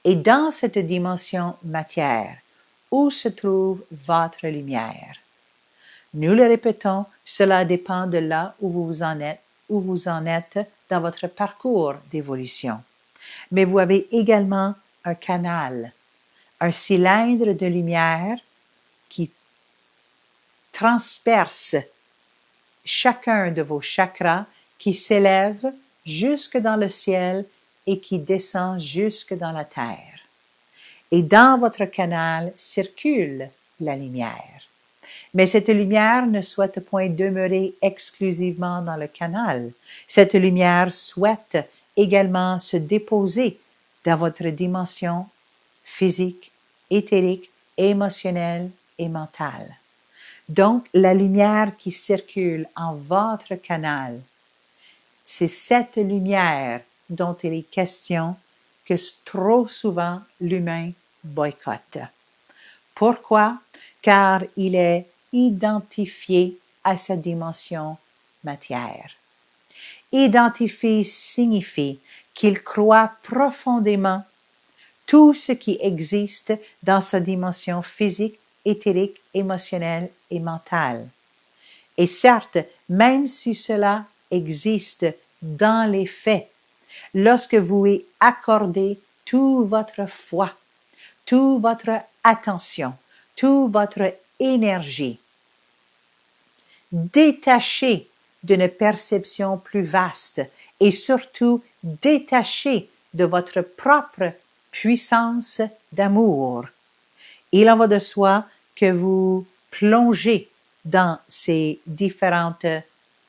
Et dans cette dimension matière, où se trouve votre lumière? Nous le répétons, cela dépend de là où vous en êtes dans votre parcours d'évolution. Mais vous avez également un canal, un cylindre de lumière qui transperce chacun de vos chakras, qui s'élève jusque dans le ciel et qui descend jusque dans la terre. Et dans votre canal circule la lumière. Mais cette lumière ne souhaite point demeurer exclusivement dans le canal. Cette lumière souhaite également se déposer dans votre dimension physique, éthérique, émotionnelle et mentale. Donc, la lumière qui circule en votre canal, c'est cette lumière dont il est question que trop souvent l'humain boycotte. Pourquoi? Car il est identifié à sa dimension matière. Identifié signifie qu'il croit profondément tout ce qui existe dans sa dimension physique, éthérique, émotionnelle et mentale. Et certes, même si cela existe dans les faits, lorsque vous y accordez toute votre foi, toute votre attention, toute votre énergie, détaché d'une perception plus vaste et surtout détaché de votre propre puissance d'amour. Il en va de soi que vous plongez dans ces différents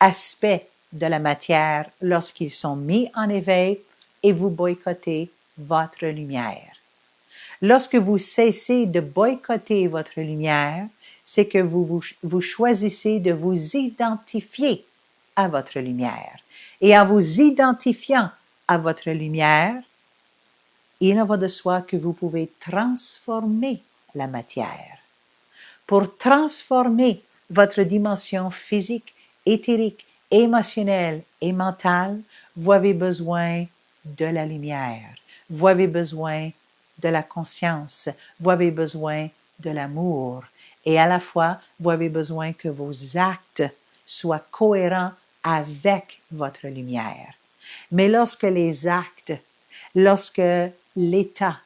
aspects de la matière lorsqu'ils sont mis en éveil et vous boycottez votre lumière. Lorsque vous cessez de boycotter votre lumière, c'est que vous choisissez de vous identifier à votre lumière. Et en vous identifiant à votre lumière, il en va de soi que vous pouvez transformer la matière. Pour transformer votre dimension physique, éthérique, émotionnelle et mentale, vous avez besoin de la lumière. Vous avez besoin de la conscience. Vous avez besoin de l'amour. Et à la fois, vous avez besoin que vos actes soient cohérents avec votre lumière. Mais lorsque les actes, lorsque l'état,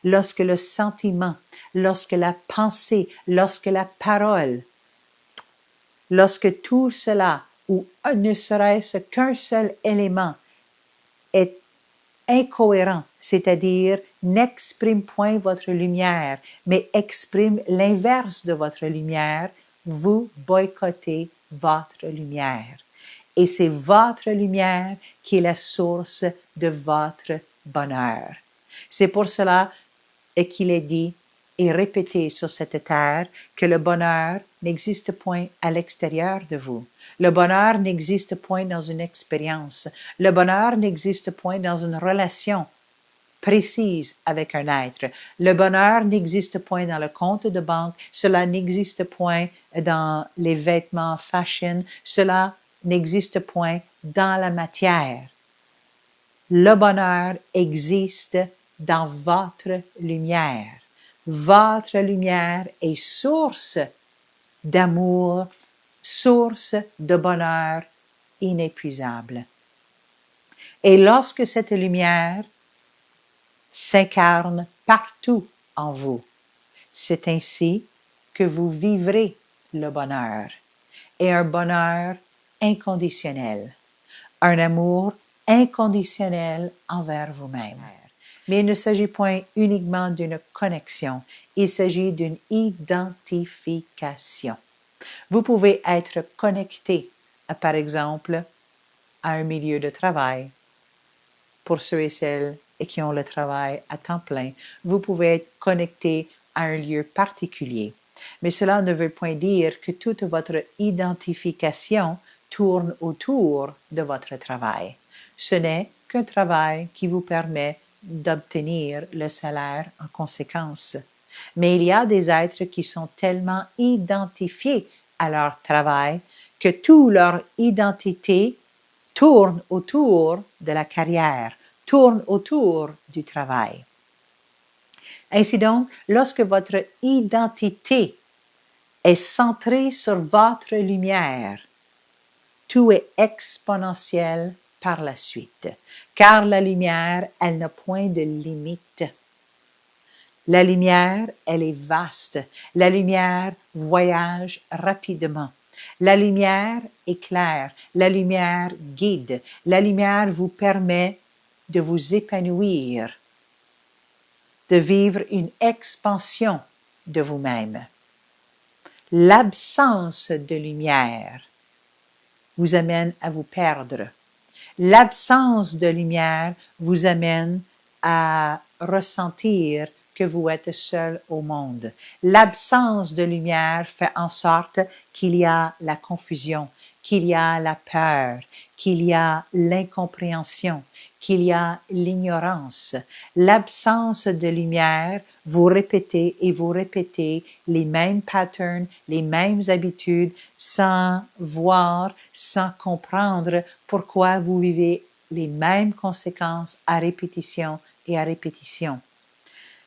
lorsque le sentiment, lorsque la pensée, lorsque la parole, lorsque tout cela, ou ne serait-ce qu'un seul élément, est incohérent, c'est-à-dire n'exprime point votre lumière, mais exprime l'inverse de votre lumière, vous boycottez votre lumière. Et c'est votre lumière qui est la source de votre bonheur. C'est pour cela qu'il est dit et répété sur cette terre que le bonheur n'existe point à l'extérieur de vous. Le bonheur n'existe point dans une expérience. Le bonheur n'existe point dans une relation précise avec un être. Le bonheur n'existe point dans le compte de banque. Cela n'existe point dans les vêtements fashion. Cela n'existe point dans la matière. Le bonheur existe dans votre lumière. Votre lumière est source d'amour, source de bonheur inépuisable. Et lorsque cette lumière s'incarne partout en vous, c'est ainsi que vous vivrez le bonheur, et un bonheur inconditionnel, un amour inconditionnel envers vous-même. Mais il ne s'agit point uniquement d'une connexion, il s'agit d'une identification. Vous pouvez être connecté, par exemple, à un milieu de travail. Pour ceux et celles qui ont le travail à temps plein, vous pouvez être connecté à un lieu particulier. Mais cela ne veut point dire que toute votre identification tourne autour de votre travail. Ce n'est qu'un travail qui vous permet d'obtenir le salaire en conséquence. Mais il y a des êtres qui sont tellement identifiés à leur travail que toute leur identité tourne autour de la carrière, tourne autour du travail. Ainsi donc, lorsque votre identité est centrée sur votre lumière, tout est exponentiel par la suite, car la lumière, elle n'a point de limite. La lumière, elle est vaste. La lumière voyage rapidement. La lumière éclaire. La lumière guide. La lumière vous permet de vous épanouir, de vivre une expansion de vous-même. L'absence de lumière vous amène à vous perdre. L'absence de lumière vous amène à ressentir que vous êtes seul au monde. L'absence de lumière fait en sorte qu'il y a la confusion, qu'il y a la peur, qu'il y a l'incompréhension, qu'il y a l'ignorance. L'absence de lumière, vous répétez et vous répétez les mêmes patterns, les mêmes habitudes, sans voir, sans comprendre pourquoi vous vivez les mêmes conséquences à répétition et à répétition.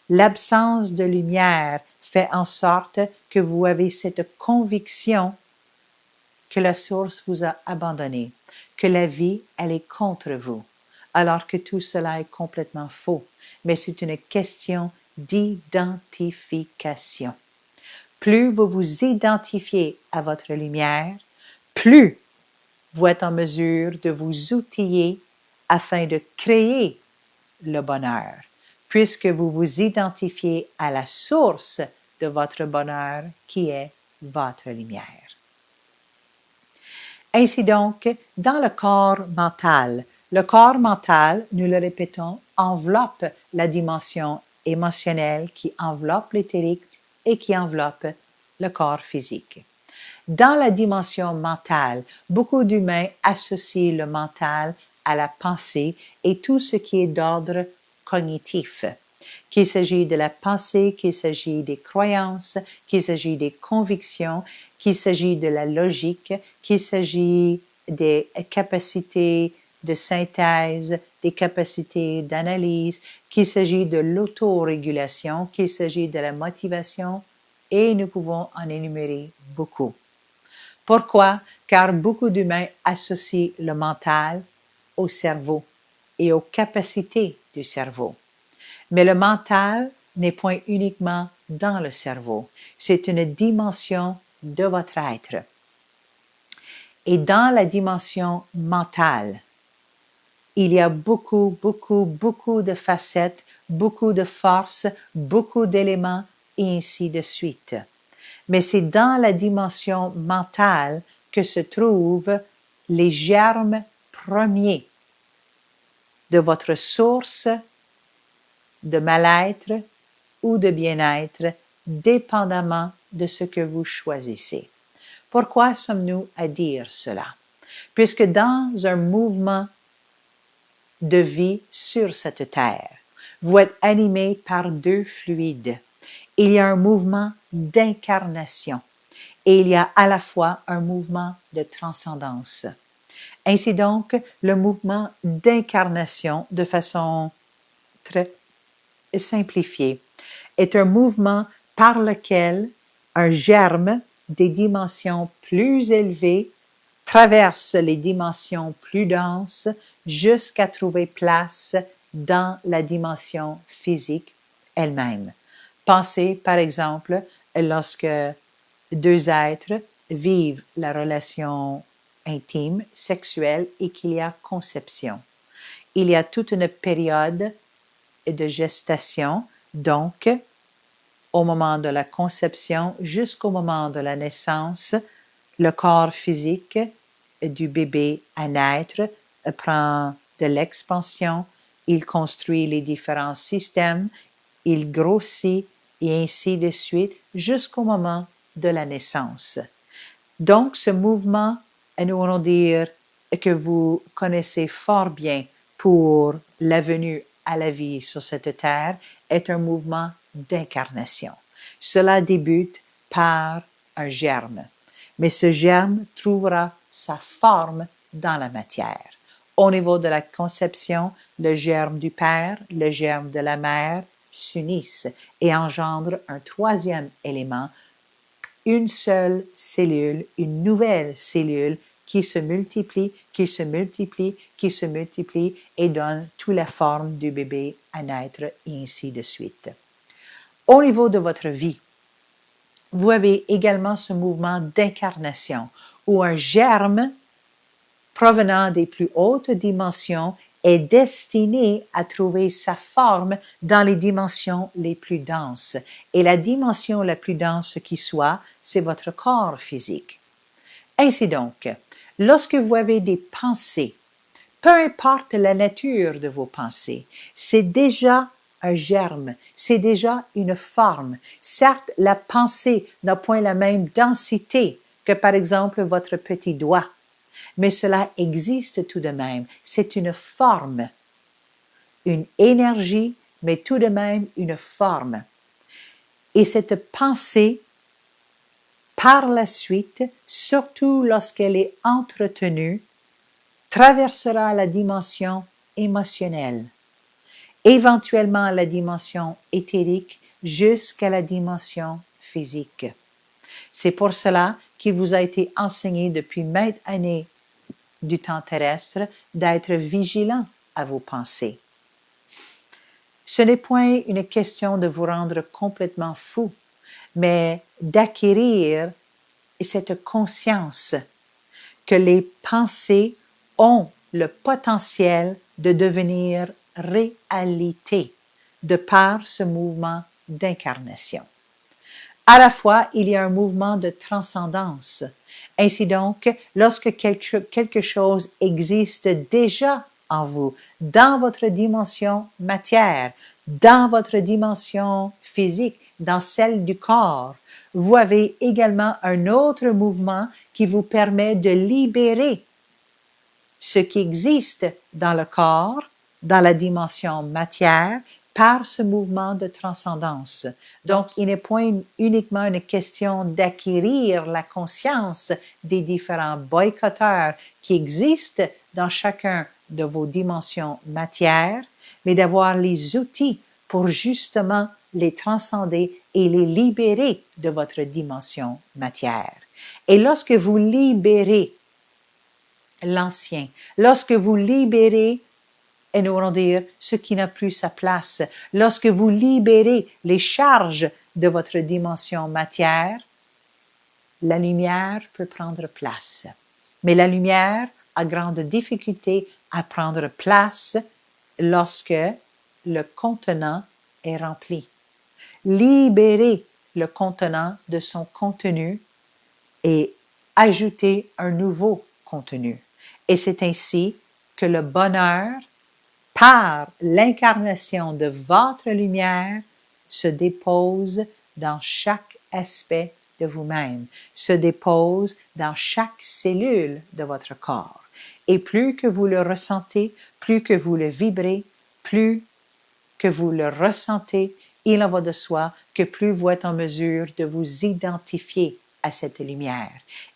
L'absence de lumière fait en sorte que vous avez cette conviction que la source vous a abandonné, que la vie, elle est contre vous, alors que tout cela est complètement faux. Mais c'est une question d'identification. Plus vous vous identifiez à votre lumière, plus vous êtes en mesure de vous outiller afin de créer le bonheur, puisque vous vous identifiez à la source de votre bonheur qui est votre lumière. Ainsi donc, dans le corps mental, nous le répétons, enveloppe la dimension émotionnelle qui enveloppe l'éthérique et qui enveloppe le corps physique. Dans la dimension mentale, beaucoup d'humains associent le mental à la pensée et tout ce qui est d'ordre cognitif, qu'il s'agit de la pensée, qu'il s'agit des croyances, qu'il s'agit des convictions, qu'il s'agit de la logique, qu'il s'agit des capacités de synthèse, des capacités d'analyse, qu'il s'agit de l'autorégulation, qu'il s'agit de la motivation, et nous pouvons en énumérer beaucoup. Pourquoi? Car beaucoup d'humains associent le mental au cerveau et aux capacités du cerveau. Mais le mental n'est point uniquement dans le cerveau, c'est une dimension de votre être. Et dans la dimension mentale, il y a beaucoup de facettes, beaucoup de forces, beaucoup d'éléments et ainsi de suite. Mais c'est dans la dimension mentale que se trouvent les germes premiers de votre source de mal-être ou de bien-être, dépendamment de ce que vous choisissez. Pourquoi sommes-nous à dire cela? Puisque dans un mouvement de vie sur cette terre, vous êtes animé par deux fluides. Il y a un mouvement d'incarnation et il y a à la fois un mouvement de transcendance. Ainsi donc, le mouvement d'incarnation, de façon très simplifiée, est un mouvement par lequel un germe des dimensions plus élevées traverse les dimensions plus denses jusqu'à trouver place dans la dimension physique elle-même. Pensez, par exemple, lorsque deux êtres vivent la relation intime, sexuelle et qu'il y a conception. Il y a toute une période de gestation, donc au moment de la conception jusqu'au moment de la naissance, le corps physique du bébé à naître prend de l'expansion, il construit les différents systèmes, il grossit et ainsi de suite jusqu'au moment de la naissance. Donc, ce mouvement, nous allons dire que vous connaissez fort bien pour la venue à la vie sur cette terre, est un mouvement d'incarnation. Cela débute par un germe, mais ce germe trouvera sa forme dans la matière. Au niveau de la conception, le germe du père, le germe de la mère s'unissent et engendrent un troisième élément, une seule cellule, une nouvelle cellule qui se multiplie, qui se multiplie, qui se multiplie et donne toute la forme du bébé à naître et ainsi de suite. Au niveau de votre vie, vous avez également ce mouvement d'incarnation où un germe provenant des plus hautes dimensions est destiné à trouver sa forme dans les dimensions les plus denses. Et la dimension la plus dense qui soit, c'est votre corps physique. Ainsi donc, lorsque vous avez des pensées, peu importe la nature de vos pensées, c'est déjà un germe, c'est déjà une forme. Certes, la pensée n'a point la même densité que par exemple votre petit doigt, mais cela existe tout de même. C'est une forme, une énergie, mais tout de même une forme. Et cette pensée, par la suite, surtout lorsqu'elle est entretenue, traversera la dimension émotionnelle, éventuellement la dimension éthérique jusqu'à la dimension physique. C'est pour cela qu'il vous a été enseigné depuis maintes années du temps terrestre d'être vigilant à vos pensées. Ce n'est point une question de vous rendre complètement fou, mais d'acquérir cette conscience que les pensées ont le potentiel de devenir réalité de par ce mouvement d'incarnation. À la fois, il y a un mouvement de transcendance. Ainsi donc, lorsque quelque chose existe déjà en vous, dans votre dimension matière, dans votre dimension physique, dans celle du corps, vous avez également un autre mouvement qui vous permet de libérer ce qui existe dans le corps, dans la dimension matière, par ce mouvement de transcendance. Donc, il n'est point uniquement une question d'acquérir la conscience des différents boycotteurs qui existent dans chacun de vos dimensions matière, mais d'avoir les outils pour justement les transcender et les libérer de votre dimension matière. Et lorsque vous libérez l'ancien, lorsque vous libérez, et nous allons dire, ce qui n'a plus sa place, lorsque vous libérez les charges de votre dimension matière, la lumière peut prendre place. Mais la lumière a grande difficulté à prendre place lorsque le contenant est rempli. Libérer le contenant de son contenu et ajouter un nouveau contenu. Et c'est ainsi que le bonheur, par l'incarnation de votre lumière, se dépose dans chaque aspect de vous-même, se dépose dans chaque cellule de votre corps. Et plus que vous le ressentez, plus que vous le vibrez, plus que vous le ressentez, il en va de soi que plus vous êtes en mesure de vous identifier à cette lumière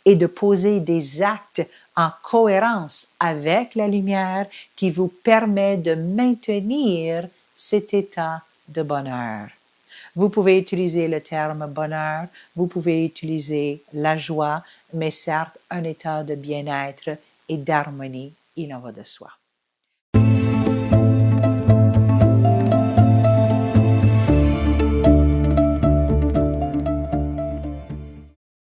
et de poser des actes en cohérence avec la lumière qui vous permet de maintenir cet état de bonheur. Vous pouvez utiliser le terme bonheur, vous pouvez utiliser la joie, mais certes, un état de bien-être et d'harmonie, il en va de soi.